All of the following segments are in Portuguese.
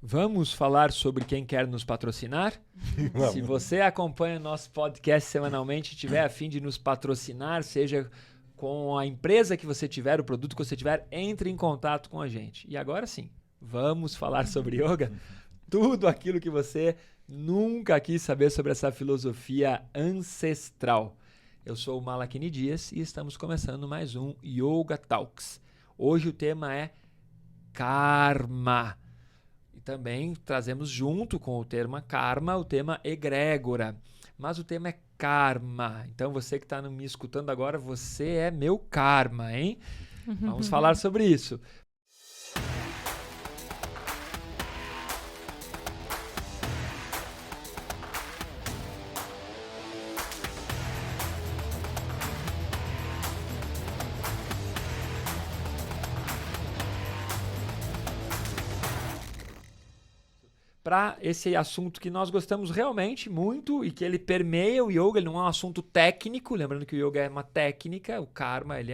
Vamos falar sobre quem quer nos patrocinar? Se você acompanha o nosso podcast semanalmente e tiver a fim de nos patrocinar, seja com a empresa que você tiver, o produto que você tiver, entre em contato com a gente. E agora sim, vamos falar sobre yoga? Tudo aquilo que você nunca quis saber sobre essa filosofia ancestral. Eu sou o Malakini Dias e estamos começando mais um Yoga Talks. Hoje o tema é karma. E também trazemos junto com o termo karma o tema egrégora. Mas o tema é karma. Então você que está me escutando agora, você é meu karma, hein? Vamos falar sobre isso. Para esse assunto que nós gostamos realmente muito e que ele permeia o yoga, ele não é um assunto técnico, lembrando que o yoga é uma técnica, o karma ele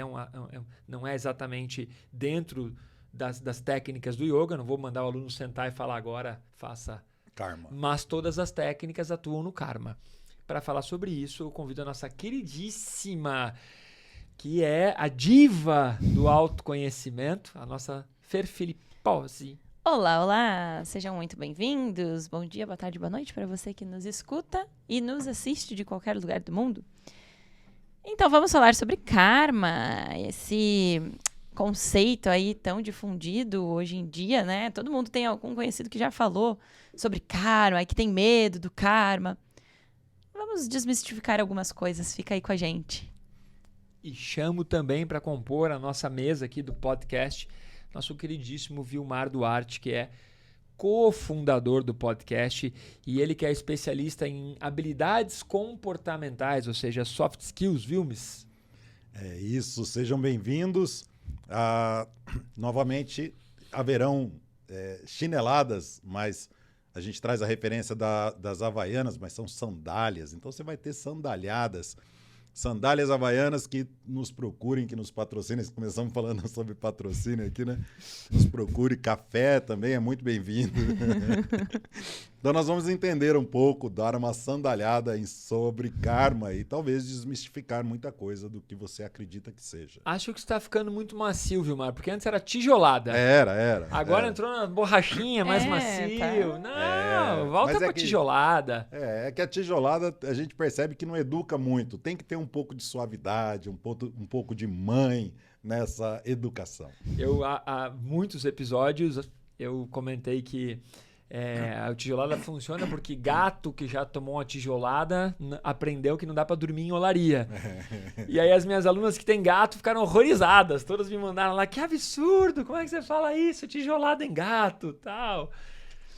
não é exatamente dentro das técnicas do yoga, não vou mandar o aluno sentar e falar agora, faça karma. Mas todas as técnicas atuam no karma. Para falar sobre isso, eu convido a nossa queridíssima, que é a diva do autoconhecimento, a nossa Fer Filipposi. Olá, olá! Sejam muito bem-vindos. Bom dia, boa tarde, boa noite para você que nos escuta e nos assiste de qualquer lugar do mundo. Então, vamos falar sobre karma, esse conceito aí tão difundido hoje em dia, né? Todo mundo tem algum conhecido que já falou sobre karma, que tem medo do karma. Vamos desmistificar algumas coisas, fica aí com a gente. E chamo também para compor a nossa mesa aqui do podcast nosso queridíssimo Vilmar Duarte, que é cofundador do podcast e ele que é especialista em habilidades comportamentais, ou seja, soft skills, Vilmes? É isso, sejam bem-vindos. Novamente haverão chineladas, mas a gente traz a referência das havaianas, mas são sandálias, então você vai ter sandalhadas. Sandálias havaianas que nos procurem, que nos patrocinem. Começamos falando sobre patrocínio aqui, né? Nos procure. Café também é muito bem-vindo. Então nós vamos entender um pouco, dar uma sandalhada sobre karma e talvez desmistificar muita coisa do que você acredita que seja. Acho que está ficando muito macio, Vilmar, porque antes era tijolada. Era. Agora entrou na borrachinha, mais macio. Tá. Não, volta pra tijolada. É que a tijolada a gente percebe que não educa muito. Tem que ter um pouco de suavidade, um pouco de mãe nessa educação. Há muitos episódios eu comentei que a tijolada funciona porque gato que já tomou uma tijolada aprendeu que não dá para dormir em olaria. E aí as minhas alunas que têm gato ficaram horrorizadas. Todas me mandaram lá, que absurdo, como é que você fala isso? Tijolada em gato, tal.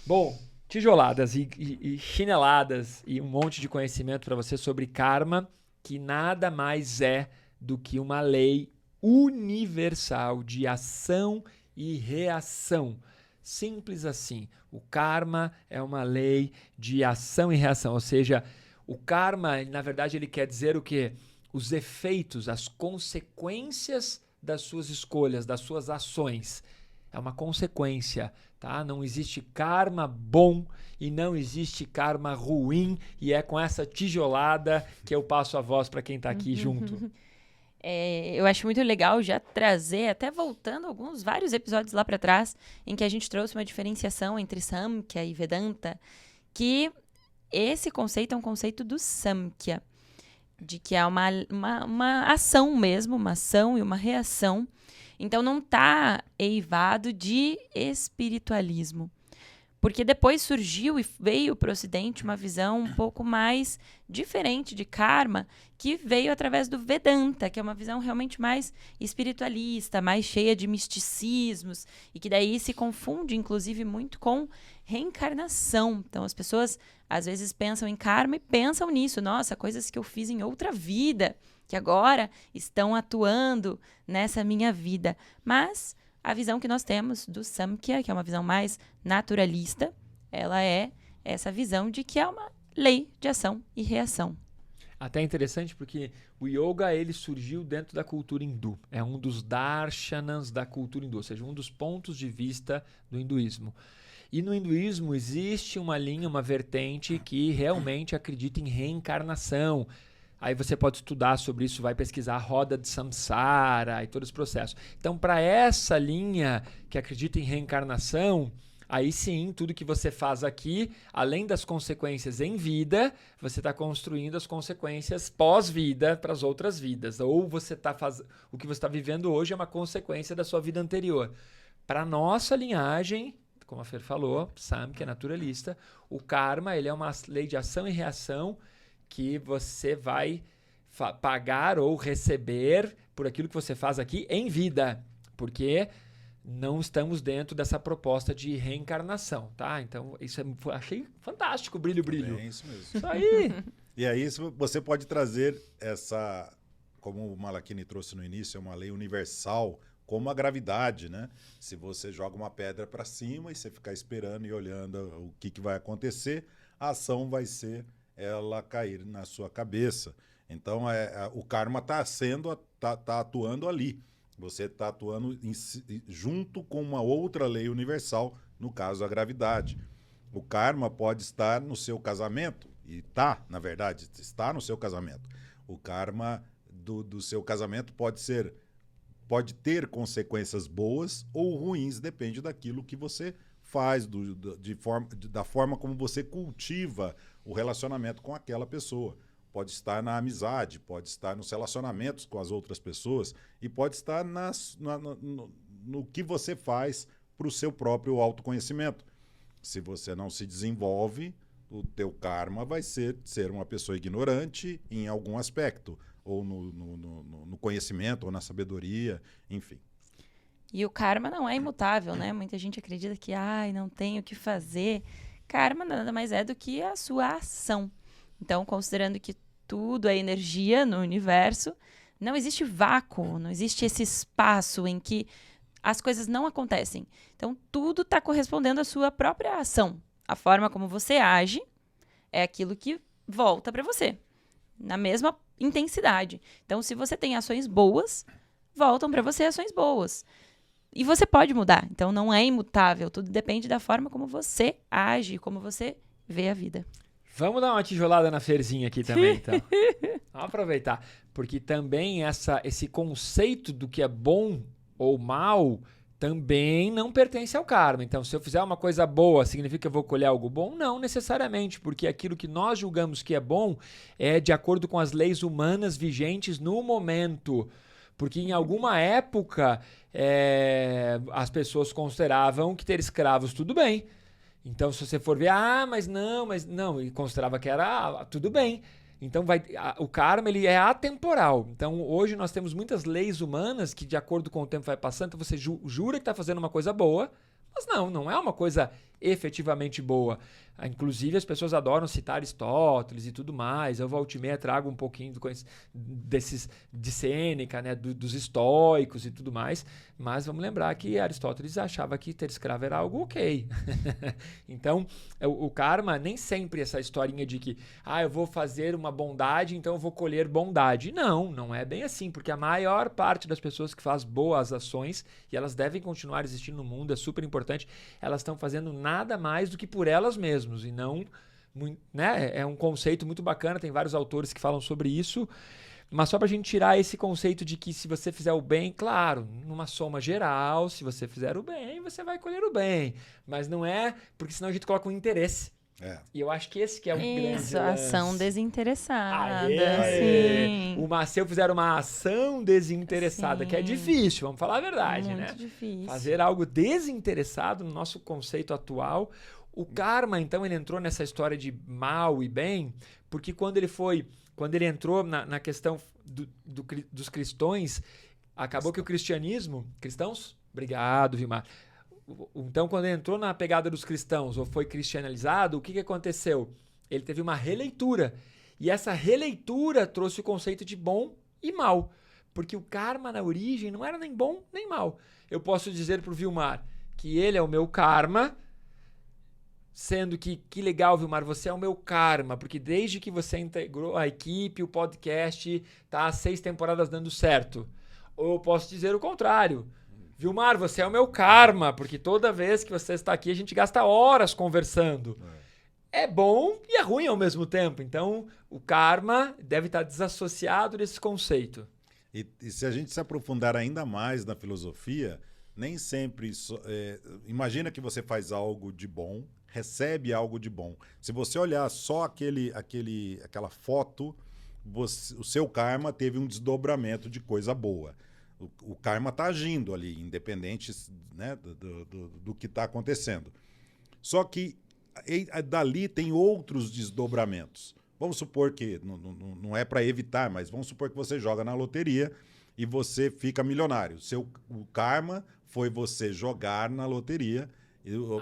Bom, tijoladas e chineladas e um monte de conhecimento para você sobre karma, que nada mais é do que uma lei universal de ação e reação. Simples assim. O karma é uma lei de ação e reação, ou seja, o karma, na verdade, ele quer dizer o quê? Os efeitos, as consequências das suas escolhas, das suas ações. É uma consequência, tá? Não existe karma bom e não existe karma ruim, e é com essa tijolada que eu passo a voz para quem está aqui junto. Eu acho muito legal já trazer, até voltando vários episódios lá para trás, em que a gente trouxe uma diferenciação entre Samkhya e Vedanta, que esse conceito é um conceito do Samkhya, de que é uma ação mesmo, uma ação e uma reação. Então não está eivado de espiritualismo. Porque depois surgiu e veio para o Ocidente uma visão um pouco mais diferente de karma, que veio através do Vedanta, que é uma visão realmente mais espiritualista, mais cheia de misticismos, e que daí se confunde, inclusive, muito com reencarnação. Então as pessoas, às vezes, pensam em karma e pensam nisso. Nossa, coisas que eu fiz em outra vida, que agora estão atuando nessa minha vida. Mas a visão que nós temos do Samkhya, que é uma visão mais naturalista, ela é essa visão de que é uma lei de ação e reação. Até interessante porque o yoga ele surgiu dentro da cultura hindu. É um dos darshanas da cultura hindu, ou seja, um dos pontos de vista do hinduísmo. E no hinduísmo existe uma linha, uma vertente que realmente acredita em reencarnação. Aí você pode estudar sobre isso, vai pesquisar a roda de samsara e todo esse processo. Então, para essa linha que acredita em reencarnação, aí sim, tudo que você faz aqui, além das consequências em vida, você está construindo as consequências pós-vida para as outras vidas. Ou você o que você está vivendo hoje é uma consequência da sua vida anterior. Para a nossa linhagem, como a Fer falou, Sam, que é naturalista, o karma ele é uma lei de ação e reação que você vai pagar ou receber por aquilo que você faz aqui em vida, porque não estamos dentro dessa proposta de reencarnação, tá? Então, isso achei fantástico, brilho. É isso mesmo. Isso aí! E aí você pode trazer essa, como o Malakini trouxe no início, é uma lei universal, como a gravidade, né? Se você joga uma pedra para cima e você ficar esperando e olhando o que vai acontecer, a ação vai ser ela cair na sua cabeça. Então, o karma está atuando ali. Você está atuando junto com uma outra lei universal, no caso, a gravidade. O karma pode estar no seu casamento, e na verdade, está no seu casamento. O karma do seu casamento pode ter consequências boas ou ruins, depende daquilo que você faz, da forma como você cultiva o relacionamento com aquela pessoa. Pode estar na amizade, pode estar nos relacionamentos com as outras pessoas e pode estar no que você faz para o seu próprio autoconhecimento. Se você não se desenvolve, o teu karma vai ser uma pessoa ignorante em algum aspecto, ou no conhecimento, ou na sabedoria, enfim. E o karma não é imutável, né? Muita gente acredita que, não tem o que fazer. Karma nada mais é do que a sua ação. Então, considerando que tudo é energia no universo, não existe vácuo, não existe esse espaço em que as coisas não acontecem. Então, tudo está correspondendo à sua própria ação. A forma como você age é aquilo que volta para você, na mesma intensidade. Então, se você tem ações boas, voltam para você ações boas. E você pode mudar. Então, não é imutável. Tudo depende da forma como você age, como você vê a vida. Vamos dar uma tijolada na Ferzinha aqui também, então. Vamos aproveitar. Porque também esse conceito do que é bom ou mal também não pertence ao karma. Então, se eu fizer uma coisa boa, significa que eu vou colher algo bom? Não necessariamente, porque aquilo que nós julgamos que é bom é de acordo com as leis humanas vigentes no momento. Porque em alguma época as pessoas consideravam que ter escravos tudo bem. Então, se você for ver, mas não, e considerava que era tudo bem. Então, o karma ele é atemporal. Então, hoje nós temos muitas leis humanas que, de acordo com o tempo vai passando, então você jura que está fazendo uma coisa boa, mas não é uma coisa efetivamente boa. Inclusive, as pessoas adoram citar Aristóteles e tudo mais. Eu, volta e meia, trago um pouquinho de Sêneca, né, dos estoicos e tudo mais. Mas vamos lembrar que Aristóteles achava que ter escravo era algo ok. Então, o karma nem sempre essa historinha de que eu vou fazer uma bondade, então eu vou colher bondade. Não é bem assim, porque a maior parte das pessoas que faz boas ações, e elas devem continuar existindo no mundo, é super importante, elas estão fazendo nada mais do que por elas mesmas. E não, né? É um conceito muito bacana, tem vários autores que falam sobre isso, mas só para a gente tirar esse conceito de que se você fizer o bem, claro, numa soma geral, se você fizer o bem, você vai colher o bem, mas não é, porque senão a gente coloca um interesse. E eu acho que esse que é o grande lance. Ação desinteressada. Sim. Se eu fizer uma ação desinteressada, que é difícil, vamos falar a verdade, muito né? Difícil. Fazer algo desinteressado no nosso conceito atual. O karma, então, ele entrou nessa história de mal e bem, porque quando ele entrou na questão dos cristãos, acabou que o cristianismo... Cristãos? Obrigado, Vilmar. Então, quando ele entrou na pegada dos cristãos, ou foi cristianizado, o que aconteceu? Ele teve uma releitura. E essa releitura trouxe o conceito de bom e mal. Porque o karma, na origem, não era nem bom nem mal. Eu posso dizer para o Vilmar que ele é o meu karma... Sendo que legal, Vilmar, você é o meu karma, porque desde que você integrou a equipe, o podcast, tá há 6 temporadas dando certo. Ou eu posso dizer o contrário. Vilmar, você é o meu karma, porque toda vez que você está aqui, a gente gasta horas conversando. É bom e é ruim ao mesmo tempo. Então, o karma deve estar desassociado desse conceito. E se a gente se aprofundar ainda mais na filosofia, nem sempre... imagina que você faz algo de bom, recebe algo de bom. Se você olhar só aquela foto, o seu karma teve um desdobramento de coisa boa. O karma está agindo ali, independente, né, do que está acontecendo. Só que dali tem outros desdobramentos. Vamos supor que, não é para evitar, mas vamos supor que você joga na loteria e você fica milionário. O karma foi você jogar na loteria.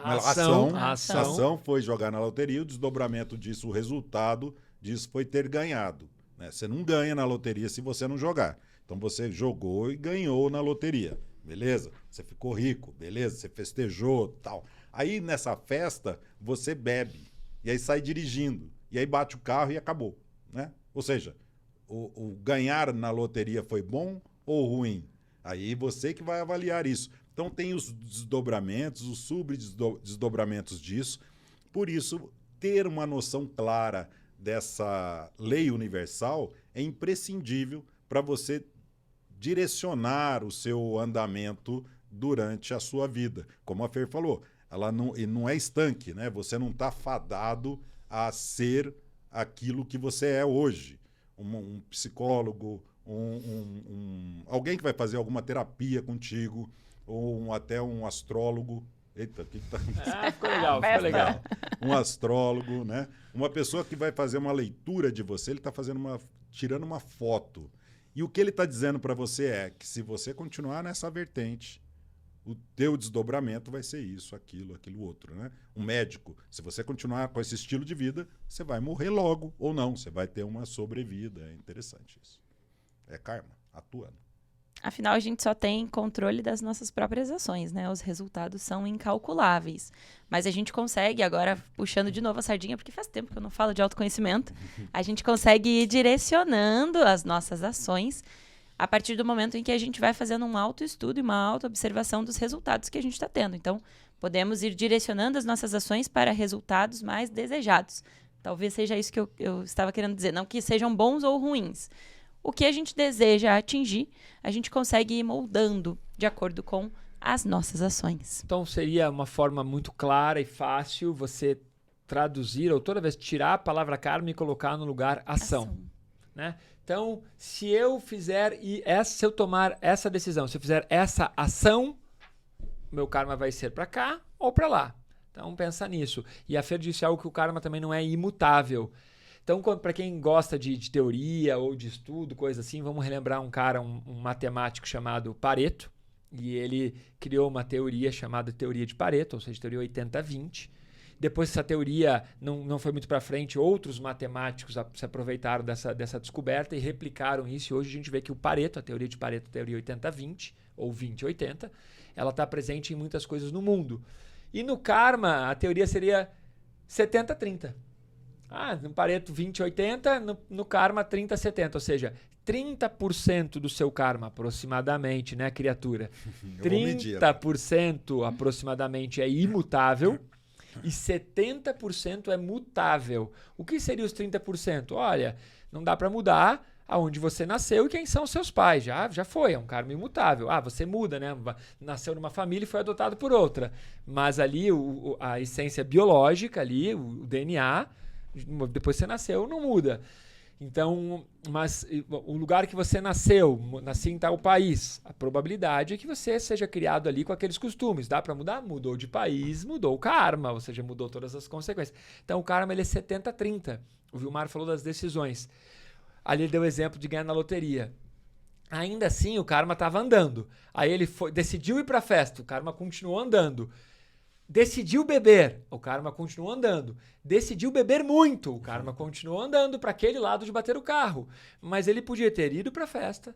A ação foi jogar na loteria, o desdobramento disso, o resultado disso foi ter ganhado. Né? Você não ganha na loteria se você não jogar. Então você jogou e ganhou na loteria, beleza? Você ficou rico, beleza? Você festejou, tal. Aí nessa festa você bebe e aí sai dirigindo e aí bate o carro e acabou, né? Ou seja, o ganhar na loteria foi bom ou ruim? Aí você que vai avaliar isso. Então tem os desdobramentos, os subdesdobramentos disso. Por isso, ter uma noção clara dessa lei universal é imprescindível para você direcionar o seu andamento durante a sua vida. Como a Fer falou, ela não é estanque, né? Você não está fadado a ser aquilo que você é hoje. Um psicólogo, alguém que vai fazer alguma terapia contigo, ou até um astrólogo. Eita, o que tá... ficou legal, ficou legal. Um astrólogo, né? Uma pessoa que vai fazer uma leitura de você, ele está tirando uma foto. E o que ele está dizendo para você é que se você continuar nessa vertente, o teu desdobramento vai ser isso, aquilo outro, né? Um médico, se você continuar com esse estilo de vida, você vai morrer logo ou não, você vai ter uma sobrevida. É interessante isso. É karma, atuando. Afinal, a gente só tem controle das nossas próprias ações, né? Os resultados são incalculáveis. Mas a gente consegue, agora puxando de novo a sardinha, porque faz tempo que eu não falo de autoconhecimento, a gente consegue ir direcionando as nossas ações a partir do momento em que a gente vai fazendo um autoestudo e uma autoobservação dos resultados que a gente está tendo. Então, podemos ir direcionando as nossas ações para resultados mais desejados. Talvez seja isso que eu estava querendo dizer. Não que sejam bons ou ruins. O que a gente deseja atingir, a gente consegue ir moldando de acordo com as nossas ações. Então, seria uma forma muito clara e fácil você traduzir, ou toda vez tirar a palavra karma e colocar no lugar ação. Né? Então, se eu tomar essa decisão, se eu fizer essa ação, meu karma vai ser para cá ou para lá. Então, pensa nisso. E a Fer disse algo que o karma também não é imutável. Então, para quem gosta de teoria ou de estudo, coisa assim, vamos relembrar um matemático chamado Pareto. E ele criou uma teoria chamada teoria de Pareto, ou seja, teoria 80-20. Depois essa teoria não foi muito para frente, outros matemáticos se aproveitaram dessa descoberta e replicaram isso. E hoje a gente vê que o Pareto, a teoria de Pareto, a teoria 80-20, ou 20-80, ela está presente em muitas coisas no mundo. E no karma, a teoria seria 70-30. No Pareto 20-80, no karma 30-70, ou seja, 30% do seu karma aproximadamente, né, criatura? 30% aproximadamente é imutável e 70% é mutável. O que seria os 30%? Olha, não dá para mudar aonde você nasceu e quem são seus pais. Já foi, é um karma imutável. Você muda, né? Nasceu numa família e foi adotado por outra. Mas ali a essência biológica, ali, o DNA, depois você nasceu, não muda. Então, mas o lugar que você nasceu, nasci em tal país, a probabilidade é que você seja criado ali com aqueles costumes. Dá para mudar? Mudou de país, mudou o karma, ou seja, mudou todas as consequências. Então, o karma ele é 70-30. O Vilmar falou das decisões. Ali ele deu o exemplo de ganhar na loteria. Ainda assim, o karma estava andando. Aí ele decidiu ir para a festa, o karma continuou andando. Decidiu beber, o karma continuou andando. Decidiu beber muito, o karma continuou andando para aquele lado de bater o carro. Mas ele podia ter ido para a festa,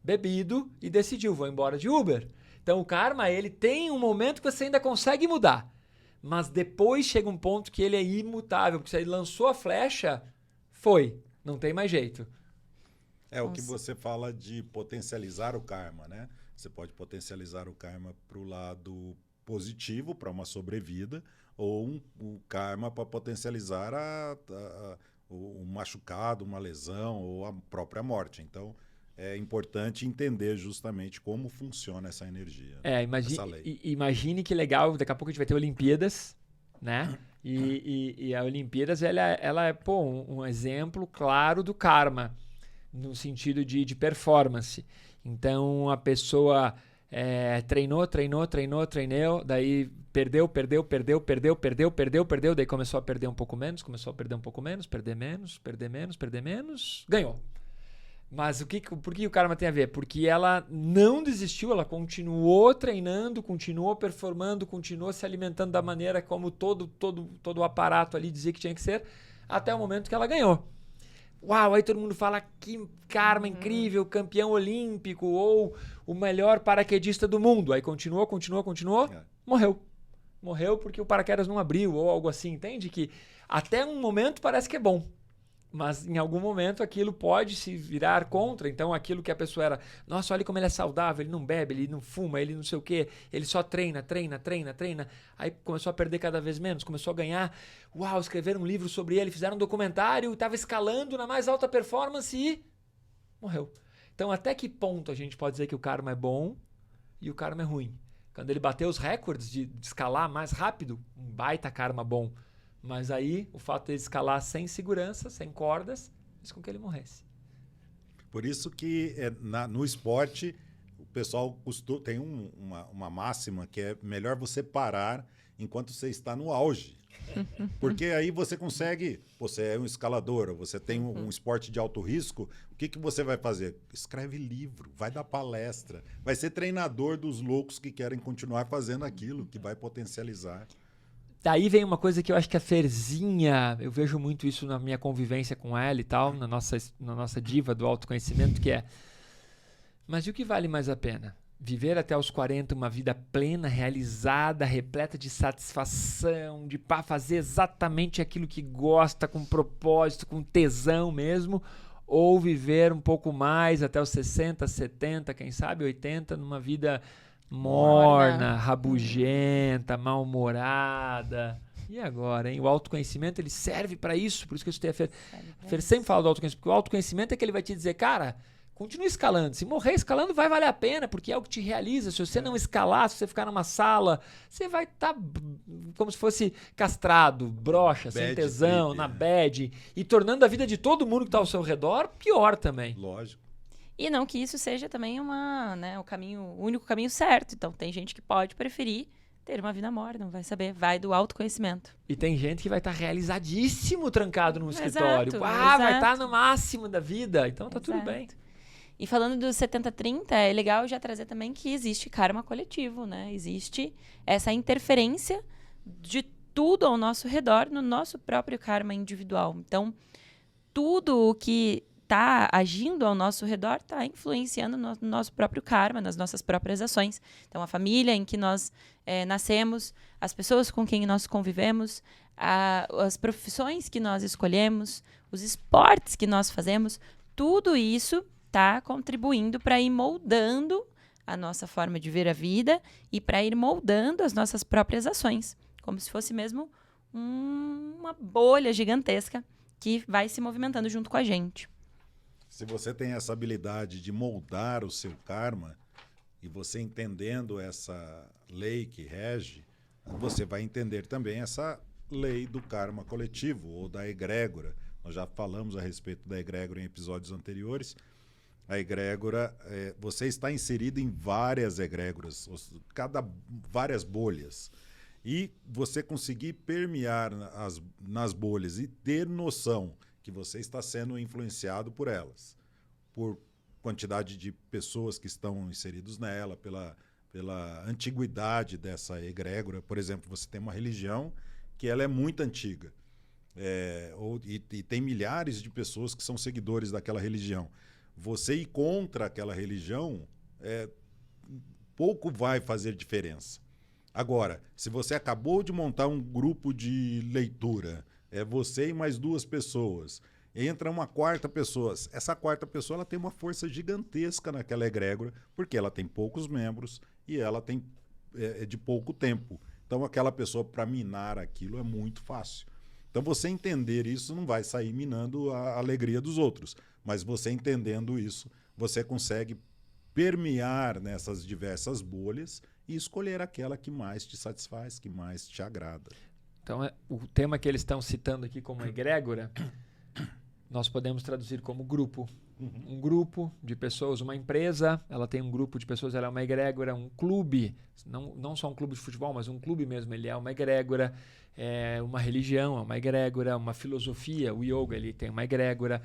bebido e decidiu, vou embora de Uber. Então o karma, ele tem um momento que você ainda consegue mudar. Mas depois chega um ponto que ele é imutável, porque se ele lançou a flecha, foi. Não tem mais jeito. É o que você fala de potencializar o karma, né? Você pode potencializar o karma para o lado positivo, para uma sobrevida, ou o karma para potencializar o machucado, uma lesão ou a própria morte. Então, é importante entender justamente como funciona essa energia, essa lei. Imagine que legal, daqui a pouco a gente vai ter Olimpíadas, né? E a Olimpíadas, ela é um exemplo claro do karma, no sentido de performance. Então, a pessoa treinou, daí perdeu, daí começou a perder um pouco menos, perder menos, ganhou. Mas por que o karma tem a ver? Porque ela não desistiu, ela continuou treinando, continuou performando, continuou se alimentando da maneira como todo o aparato ali dizia que tinha que ser, até o momento que ela ganhou. Uau, aí todo mundo fala que karma incrível, campeão olímpico ou o melhor paraquedista do mundo. Aí continuou, morreu. Morreu porque o paraquedas não abriu ou algo assim, entende? Que até um momento parece que é bom. Mas em algum momento aquilo pode se virar contra. Então aquilo que a pessoa era, nossa, olha como ele é saudável, ele não bebe, ele não fuma, ele não sei o quê, ele só treina. Aí começou a perder cada vez menos, começou a ganhar. Uau, escreveram um livro sobre ele, fizeram um documentário, estava escalando na mais alta performance e morreu. Então até que ponto a gente pode dizer que o karma é bom e o karma é ruim? Quando ele bateu os recordes de escalar mais rápido, um baita karma bom. Mas aí, o fato de ele escalar sem segurança, sem cordas, fez com que ele morresse. Por isso que no esporte, o pessoal tem uma máxima que é melhor você parar enquanto você está no auge. Porque aí você consegue, você é um escalador, você tem um esporte de alto risco, o que você vai fazer? Escreve livro, vai dar palestra, vai ser treinador dos loucos que querem continuar fazendo aquilo, que vai potencializar. Daí vem uma coisa que eu acho que a Ferzinha, eu vejo muito isso na minha convivência com ela e tal, na nossa diva do autoconhecimento, que é, mas e o que vale mais a pena? Viver até os 40 uma vida plena, realizada, repleta de satisfação, de fazer exatamente aquilo que gosta, com propósito, com tesão mesmo, ou viver um pouco mais até os 60, 70, quem sabe 80, numa vida morna, rabugenta, mal-humorada. E agora, hein? O autoconhecimento, ele serve para isso. Por isso que eu escutei a Fer sempre fala do autoconhecimento. Porque o autoconhecimento é que ele vai te dizer, cara, continue escalando. Se morrer escalando, vai valer a pena, porque é o que te realiza. Se você não escalar, se você ficar numa sala, você vai estar como se fosse castrado, broxa, sem tesão, na bad. E tornando a vida de todo mundo que está ao seu redor pior também. Lógico. E não que isso seja também o único caminho certo. Então, tem gente que pode preferir ter uma vida morna, não vai saber, vai do autoconhecimento. E tem gente que vai estar realizadíssimo trancado num escritório. Exato. Vai estar no máximo da vida, então tá tudo bem. E falando dos 70-30, é legal já trazer também que existe karma coletivo, né? Existe essa interferência de tudo ao nosso redor no nosso próprio karma individual. Então, tudo o que está agindo ao nosso redor está influenciando no nosso próprio karma, nas nossas próprias ações. Então, a família em que nós nascemos, as pessoas com quem nós convivemos, as profissões que nós escolhemos, os esportes que nós fazemos, tudo isso está contribuindo para ir moldando a nossa forma de ver a vida e para ir moldando as nossas próprias ações, como se fosse mesmo uma bolha gigantesca que vai se movimentando junto com a gente. Se você tem essa habilidade de moldar o seu karma, e você entendendo essa lei que rege, você vai entender também essa lei do karma coletivo, ou da egrégora. Nós já falamos a respeito da egrégora em episódios anteriores. A egrégora, você está inserido em várias egrégoras, várias bolhas. E você conseguir permear nas bolhas e ter noção que você está sendo influenciado por elas, por quantidade de pessoas que estão inseridos nela, pela antiguidade dessa egrégora. Por exemplo, você tem uma religião que ela é muito antiga, e tem milhares de pessoas que são seguidores daquela religião. Você ir contra aquela religião, pouco vai fazer diferença. Agora, se você acabou de montar um grupo de leitura, você e mais 2 pessoas, entra uma quarta pessoa. Essa quarta pessoa ela tem uma força gigantesca naquela egrégora, porque ela tem poucos membros e ela tem de pouco tempo. Então, aquela pessoa, para minar aquilo, é muito fácil. Então, você entender isso não vai sair minando a alegria dos outros. Mas você entendendo isso, você consegue permear nessas diversas bolhas e escolher aquela que mais te satisfaz, que mais te agrada. Então, o tema que eles estão citando aqui como egrégora, nós podemos traduzir como grupo. Um grupo de pessoas, uma empresa, ela tem um grupo de pessoas, ela é uma egrégora, um clube, não só um clube de futebol, mas um clube mesmo, ele é uma egrégora, uma religião é uma egrégora, uma filosofia, o yoga, ele tem uma egrégora,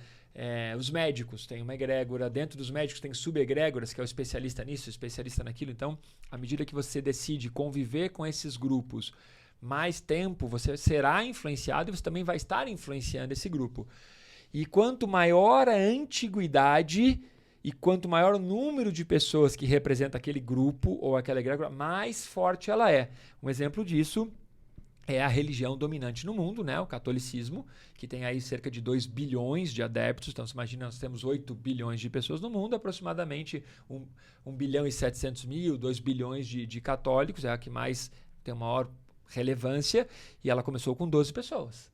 os médicos têm uma egrégora, dentro dos médicos tem subegrégoras, que é o especialista nisso, o especialista naquilo. Então, à medida que você decide conviver com esses grupos mais tempo, você será influenciado e você também vai estar influenciando esse grupo. E quanto maior a antiguidade e quanto maior o número de pessoas que representa aquele grupo ou aquela egrégora, mais forte ela é. Um exemplo disso é a religião dominante no mundo, né? O catolicismo, que tem aí cerca de 2 bilhões de adeptos. Então, você imagina, nós temos 8 bilhões de pessoas no mundo, aproximadamente 1 bilhão e 700 mil, 2 bilhões de católicos, é a que mais tem maior relevância, e ela começou com 12 pessoas.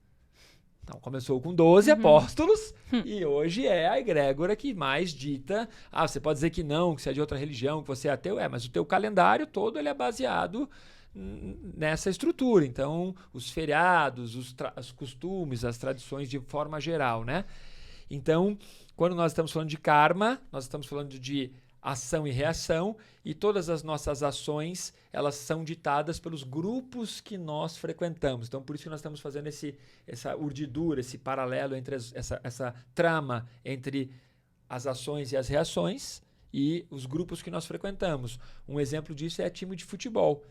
Então, começou com 12 apóstolos e hoje é a egrégora que mais dita. Você pode dizer que não, que você é de outra religião, que você é ateu. Mas o teu calendário todo ele é baseado nessa estrutura. Então, os feriados, os costumes, as tradições de forma geral, né? Então, quando nós estamos falando de karma, nós estamos falando de ação e reação, e todas as nossas ações, elas são ditadas pelos grupos que nós frequentamos. Então, por isso que nós estamos fazendo essa urdidura, esse paralelo, entre essa trama entre as ações e as reações e os grupos que nós frequentamos. Um exemplo disso é time de futebol.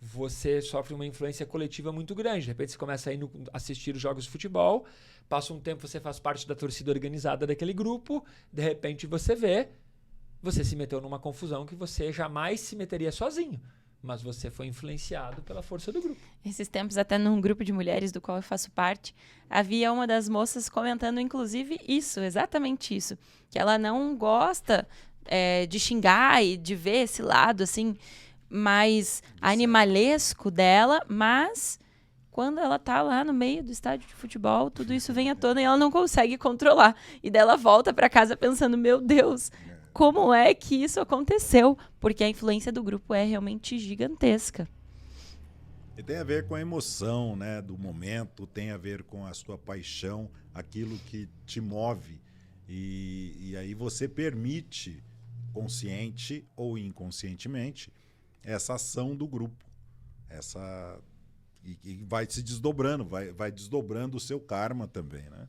Você sofre uma influência coletiva muito grande. De repente, você começa a assistir os jogos de futebol, passa um tempo, você faz parte da torcida organizada daquele grupo, de repente você se meteu numa confusão que você jamais se meteria sozinho, mas você foi influenciado pela força do grupo. Esses tempos, até num grupo de mulheres do qual eu faço parte, havia uma das moças comentando, inclusive, exatamente isso, que ela não gosta de xingar e de ver esse lado, assim, mais animalesco dela, mas quando ela tá lá no meio do estádio de futebol, tudo isso vem à tona e ela não consegue controlar. E daí ela volta para casa pensando, meu Deus, como é que isso aconteceu? Porque a influência do grupo é realmente gigantesca. E tem a ver com a emoção, né, do momento, tem a ver com a sua paixão, aquilo que te move. E aí você permite, consciente ou inconscientemente, essa ação do grupo. E vai se desdobrando, vai desdobrando o seu karma também, né?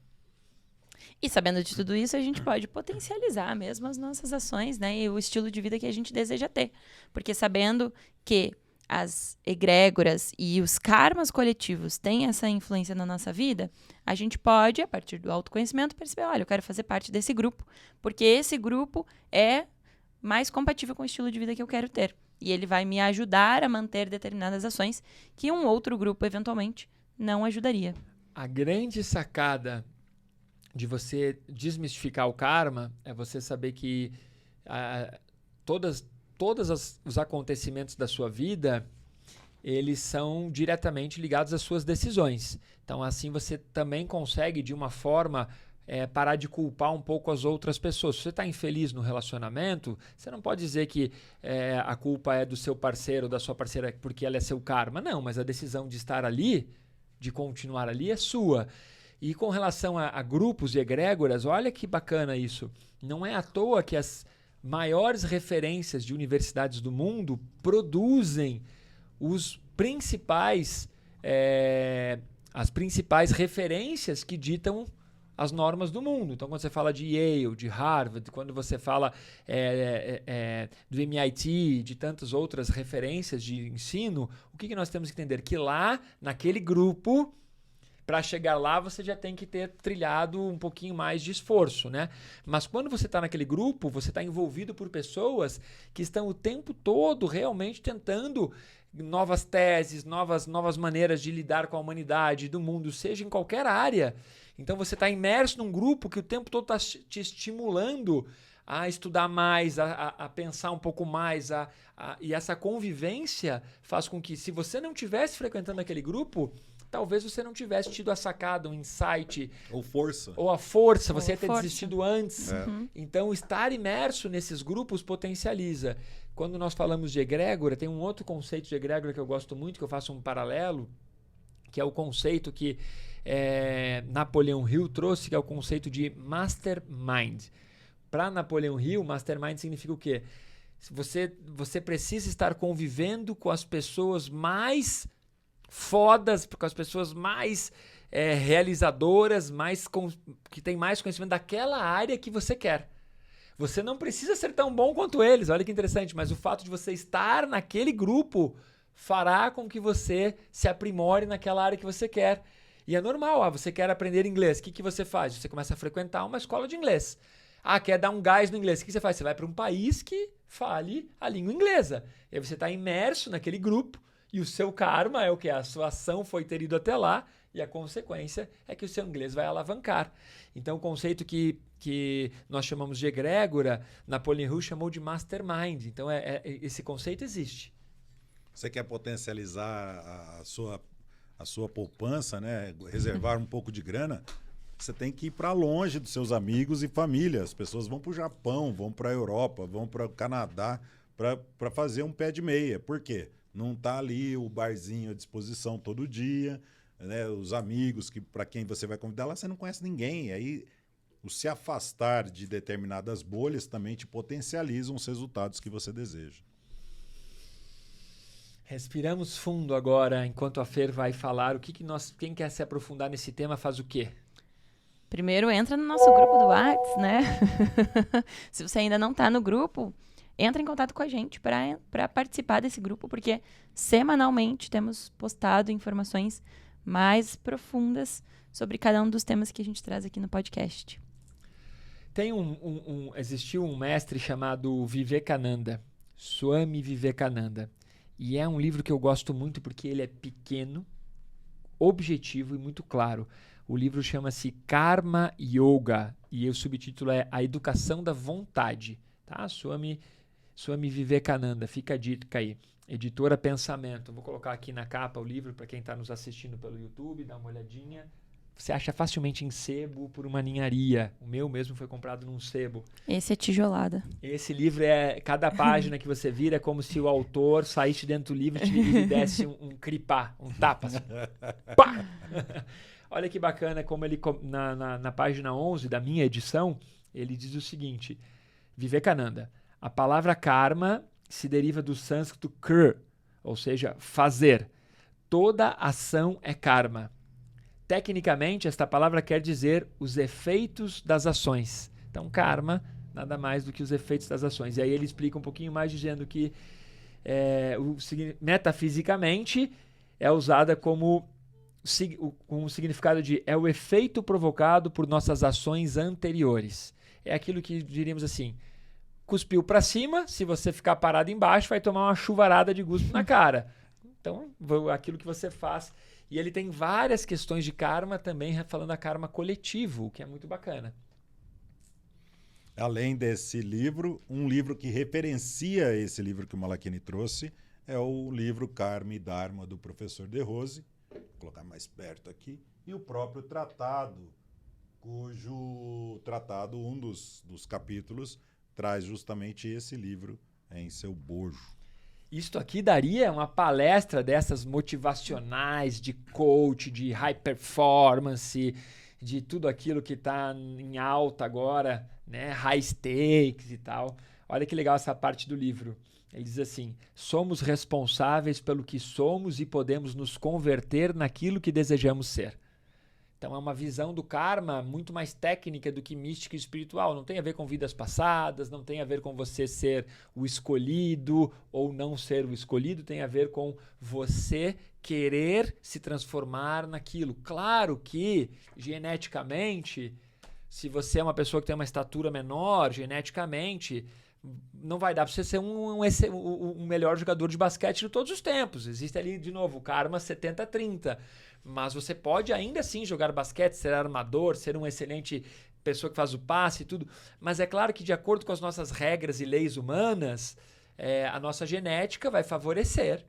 E sabendo de tudo isso, a gente pode potencializar mesmo as nossas ações, né? E o estilo de vida que a gente deseja ter. Porque sabendo que as egrégoras e os karmas coletivos têm essa influência na nossa vida, a gente pode, a partir do autoconhecimento, perceber, olha, eu quero fazer parte desse grupo, porque esse grupo é mais compatível com o estilo de vida que eu quero ter. E ele vai me ajudar a manter determinadas ações que um outro grupo, eventualmente, não ajudaria. A grande sacada de você desmistificar o karma é você saber que todos os acontecimentos da sua vida, eles são diretamente ligados às suas decisões. Então, assim, você também consegue, de uma forma, parar de culpar um pouco as outras pessoas. Se você está infeliz no relacionamento, você não pode dizer que a culpa é do seu parceiro ou da sua parceira porque ela é seu karma. Não, mas a decisão de estar ali, de continuar ali, é sua. E com relação a grupos e egrégoras, olha que bacana isso. Não é à toa que as maiores referências de universidades do mundo produzem as principais referências que ditam as normas do mundo. Então, quando você fala de Yale, de Harvard, quando você fala do MIT, de tantas outras referências de ensino, o que nós temos que entender? Que lá, naquele grupo, para chegar lá, você já tem que ter trilhado um pouquinho mais de esforço, né? Mas quando você está naquele grupo, você está envolvido por pessoas que estão o tempo todo realmente tentando novas teses, novas maneiras de lidar com a humanidade, do mundo, seja em qualquer área. Então você está imerso num grupo que o tempo todo está te estimulando a estudar mais, a pensar um pouco mais, e essa convivência faz com que, se você não tivesse frequentando aquele grupo, talvez você não tivesse tido a sacada, um insight. Ou força. Ou a força, você Ou ia ter força. desistido antes. Então, estar imerso nesses grupos potencializa. Quando nós falamos de egrégora, tem um outro conceito de egrégora que eu gosto muito, que eu faço um paralelo, que é o conceito que Napoleão Hill trouxe, que é o conceito de mastermind. Para Napoleão Hill, mastermind significa o quê? Você precisa estar convivendo com as pessoas mais fodas, com as pessoas mais realizadoras, que têm mais conhecimento daquela área que você quer. Você não precisa ser tão bom quanto eles, olha que interessante, mas o fato de você estar naquele grupo fará com que você se aprimore naquela área que você quer. E é normal, você quer aprender inglês, o que você faz? Você começa a frequentar uma escola de inglês. Quer dar um gás no inglês, o que você faz? Você vai para um país que fale a língua inglesa. E aí você está imerso naquele grupo e o seu karma é o que? A sua ação foi ter ido até lá e a consequência é que o seu inglês vai alavancar. Então o conceito que nós chamamos de egrégora, Napoleon Hill chamou de mastermind. Então esse conceito existe. Você quer potencializar a sua poupança, né? Reservar um pouco de grana, você tem que ir para longe dos seus amigos e família. As pessoas vão para o Japão, vão para a Europa, vão para o Canadá para fazer um pé de meia. Por quê? Não está ali o barzinho à disposição todo dia, né? Os amigos para quem você vai convidar lá, você não conhece ninguém. Aí o se afastar de determinadas bolhas também te potencializam os resultados que você deseja. Respiramos fundo agora, enquanto a Fer vai falar. Quem quer se aprofundar nesse tema faz o quê? Primeiro, entra no nosso grupo do WhatsApp, né? Se você ainda não está no grupo, entra em contato com a gente para participar desse grupo, porque semanalmente temos postado informações mais profundas sobre cada um dos temas que a gente traz aqui no podcast. Existiu um mestre chamado Vivekananda, Swami Vivekananda, e é um livro que eu gosto muito porque ele é pequeno, objetivo e muito claro. O livro chama-se Karma Yoga e o subtítulo é A Educação da Vontade. Tá? Swami Vivekananda, fica a dica aí. Editora Pensamento. Vou colocar aqui na capa o livro para quem está nos assistindo pelo YouTube, dá uma olhadinha. Você acha facilmente em sebo por uma ninharia. O meu mesmo foi comprado num sebo. Esse é tijolada. Esse livro cada página que você vira é como se o autor saísse dentro do livro e lhe desse um cripá, um tapa. Assim. Pá! Olha que bacana como ele, na página 11 da minha edição, ele diz o seguinte, Vivekananda, a palavra karma se deriva do sânscrito kr, ou seja, fazer. Toda ação é karma. Tecnicamente, esta palavra quer dizer os efeitos das ações. Então, karma, nada mais do que os efeitos das ações. E aí ele explica um pouquinho mais dizendo que metafisicamente é usada como um significado de é o efeito provocado por nossas ações anteriores. É aquilo que diríamos assim, cuspiu para cima, se você ficar parado embaixo, vai tomar uma chuvarada de guspe na cara. Então, aquilo que você faz. E ele tem várias questões de karma também, falando a karma coletivo, o que é muito bacana. Além desse livro, um livro que referencia esse livro que o Malakini trouxe é o livro Karma e Dharma, do professor De Rose. Vou colocar mais perto aqui. E o próprio tratado, cujo tratado, um dos capítulos, traz justamente esse livro em seu bojo. Isto aqui daria uma palestra dessas motivacionais, de coach, de high performance, de tudo aquilo que está em alta agora, né? High stakes e tal. Olha que legal essa parte do livro. Ele diz assim, somos responsáveis pelo que somos e podemos nos converter naquilo que desejamos ser. Então é uma visão do karma muito mais técnica do que mística e espiritual. Não tem a ver com vidas passadas, não tem a ver com você ser o escolhido ou não ser o escolhido, tem a ver com você querer se transformar naquilo. Claro que, geneticamente, se você é uma pessoa que tem uma estatura menor, geneticamente, não vai dar para você ser um melhor jogador de basquete de todos os tempos. Existe ali, de novo, o karma 70-30. Mas você pode ainda assim jogar basquete, ser armador, ser um excelente pessoa que faz o passe e tudo. Mas é claro que, de acordo com as nossas regras e leis humanas, a nossa genética vai favorecer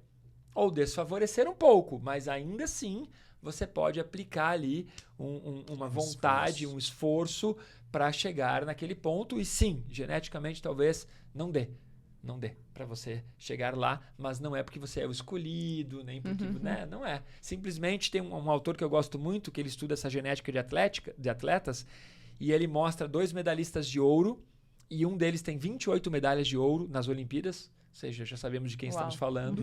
ou desfavorecer um pouco. Mas ainda assim, você pode aplicar ali uma vontade, um esforço para chegar naquele ponto. E sim, geneticamente talvez não dê para você chegar lá, mas não é porque você é o escolhido, nem porque, né? Não é. Simplesmente tem um autor que eu gosto muito, que ele estuda essa genética de atletas, e ele mostra 2 medalhistas de ouro, e um deles tem 28 medalhas de ouro nas Olimpíadas, ou seja, já sabemos de quem estamos falando.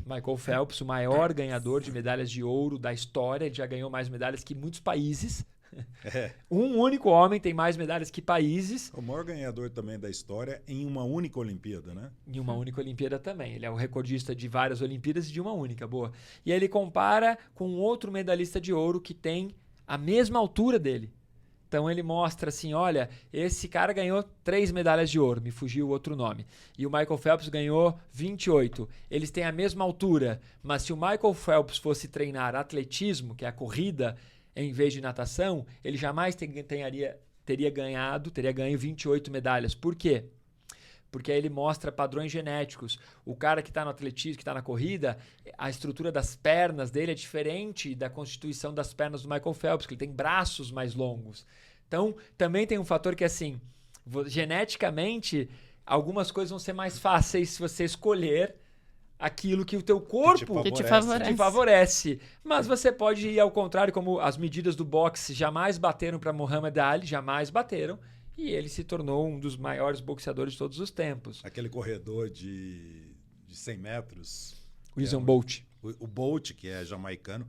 Michael Phelps, o maior ganhador de medalhas de ouro da história, ele já ganhou mais medalhas que muitos países. Um único homem tem mais medalhas que países. O maior ganhador também da história em uma única Olimpíada, né? Em uma única Olimpíada também. Ele é o recordista de várias Olimpíadas e de uma única, boa. E aí ele compara com outro medalhista de ouro que tem a mesma altura dele. Então ele mostra assim, olha, esse cara ganhou 3 medalhas de ouro, me fugiu o outro nome. E o Michael Phelps ganhou 28. Eles têm a mesma altura, mas se o Michael Phelps fosse treinar atletismo, que é a corrida, em vez de natação, ele jamais teria ganho 28 medalhas. Por quê? Porque aí ele mostra padrões genéticos. O cara que está no atletismo, que está na corrida, a estrutura das pernas dele é diferente da constituição das pernas do Michael Phelps, que ele tem braços mais longos. Então, também tem um fator que, assim, geneticamente, algumas coisas vão ser mais fáceis se você escolher aquilo que o teu corpo te favorece. Mas você pode ir ao contrário, como as medidas do boxe jamais bateram para Muhammad Ali, jamais bateram, e ele se tornou um dos maiores boxeadores de todos os tempos. Aquele corredor de 100 metros. Usain Bolt. O Bolt, que é jamaicano,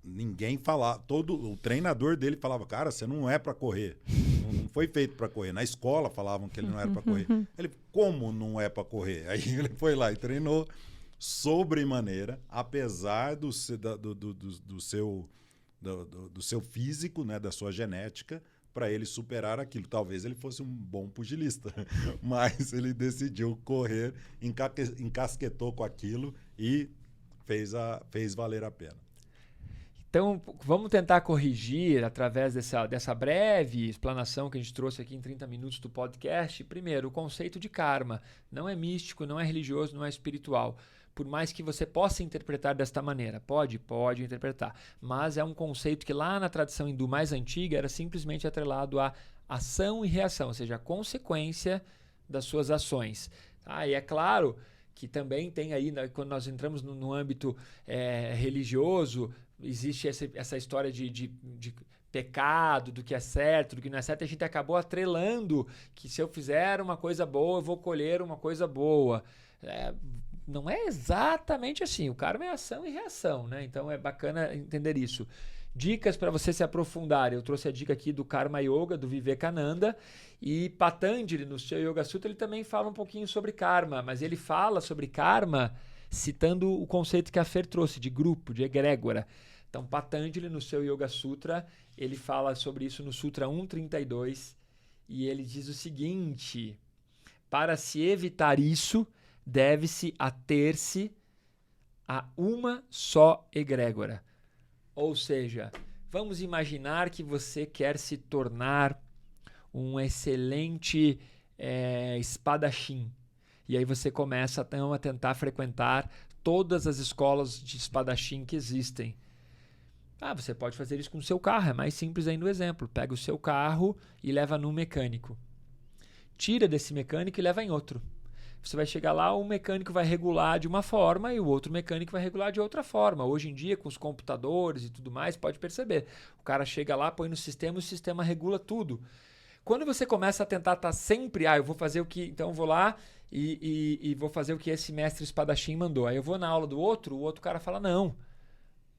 ninguém falava, o treinador dele falava, cara, você não é para correr. Não foi feito para correr. Na escola falavam que ele não era para correr. Ele, como não é para correr? Aí ele foi lá e treinou sobremaneira, apesar do seu físico, né, da sua genética, para ele superar aquilo. Talvez ele fosse um bom pugilista, mas ele decidiu correr, encasquetou com aquilo e fez valer a pena. Então, vamos tentar corrigir através dessa breve explanação que a gente trouxe aqui em 30 minutos do podcast. Primeiro, o conceito de karma não é místico, não é religioso, não é espiritual. Por mais que você possa interpretar desta maneira. Pode interpretar. Mas é um conceito que lá na tradição hindu mais antiga era simplesmente atrelado a ação e reação, ou seja, a consequência das suas ações. E é claro que também tem aí, quando nós entramos no âmbito religioso, existe essa história de pecado, do que é certo, do que não é certo. A gente acabou atrelando que se eu fizer uma coisa boa, eu vou colher uma coisa boa. Não é exatamente assim. O karma é ação e reação, né? Então é bacana entender isso. Dicas para você se aprofundar. Eu trouxe a dica aqui do Karma Yoga, do Vivekananda. E Patanjali, no seu Yoga Sutra, ele também fala um pouquinho sobre karma. Mas ele fala sobre karma citando o conceito que a Fer trouxe, de grupo, de egrégora. Então, Patanjali, no seu Yoga Sutra, ele fala sobre isso no Sutra 132. E ele diz o seguinte: para se evitar isso, deve-se ater-se a uma só egrégora. Ou seja, vamos imaginar que você quer se tornar um excelente espadachim. E aí você começa então a tentar frequentar todas as escolas de espadachim que existem. Você pode fazer isso com o seu carro, é mais simples ainda o exemplo. Pega o seu carro e leva num mecânico. Tira desse mecânico e leva em outro. Você vai chegar lá, um mecânico vai regular de uma forma e o outro mecânico vai regular de outra forma. Hoje em dia, com os computadores e tudo mais, pode perceber. O cara chega lá, põe no sistema e o sistema regula tudo. Quando você começa a tentar estar sempre, eu vou fazer o que... Então eu vou lá e vou fazer o que esse mestre espadachim mandou. Aí eu vou na aula do outro, o outro cara fala, não,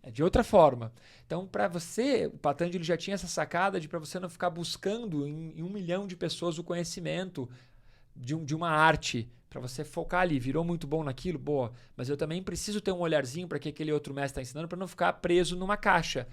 é de outra forma. Então, para você, o Patanjali já tinha essa sacada de para você não ficar buscando em 1 milhão de pessoas o conhecimento de uma arte, para você focar ali. Virou muito bom naquilo? Boa. Mas eu também preciso ter um olharzinho para que aquele outro mestre está ensinando, para não ficar preso numa caixa.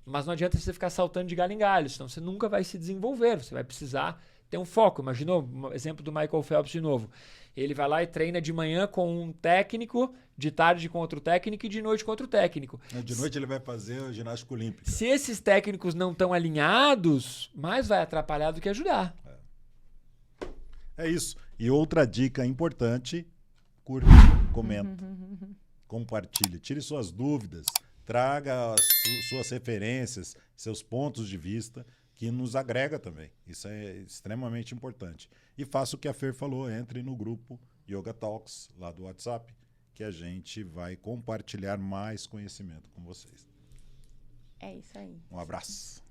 Mas não adianta você ficar saltando de galho em galho, senão você nunca vai se desenvolver. Você vai precisar tem um foco. Imaginou, exemplo do Michael Phelps de novo. Ele vai lá e treina de manhã com um técnico, de tarde com outro técnico e de noite com outro técnico. De noite ele vai fazer a ginástica olímpica. Se esses técnicos não estão alinhados, mais vai atrapalhar do que ajudar. É isso. E outra dica importante, curte, comenta, compartilhe, tire suas dúvidas, traga suas referências, seus pontos de vista, que nos agrega também. Isso é extremamente importante. E faça o que a Fer falou, entre no grupo Yoga Talks, lá do WhatsApp, que a gente vai compartilhar mais conhecimento com vocês. É isso aí. Um abraço.